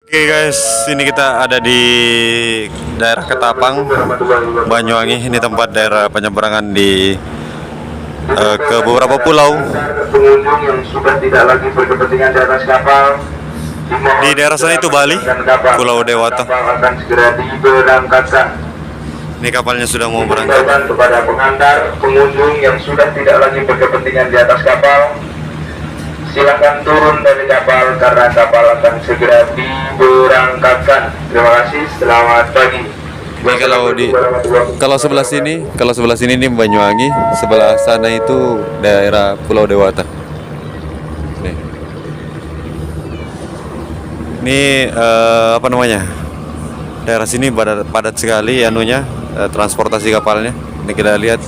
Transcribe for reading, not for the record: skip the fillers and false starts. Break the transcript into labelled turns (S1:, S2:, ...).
S1: Oke guys, ini kita ada di daerah Ketapang, Banyuwangi. Ini tempat daerah penyeberangan ke beberapa pulau.
S2: Pengunjung yang sudah tidak lagi berkepentingan di atas kapal.
S1: Di daerah sana itu Bali, Pulau Dewata.
S2: Kapal akan segera diberangkatkan.
S1: Ini kapalnya sudah mau berangkat.
S2: Dihimbaukan kepada pengantar pengunjung yang sudah tidak lagi berkepentingan di atas kapal, silakan turun dari kapal karena kapal akan segera diberangkatkan. Terima kasih. Selamat pagi.
S1: Ini kalau sebelah sini ini Banyuwangi, sebelah sana itu daerah Pulau Dewata. Nih. Ini apa namanya? Daerah sini padat sekali anunya, transportasi kapalnya. Ini kita lihat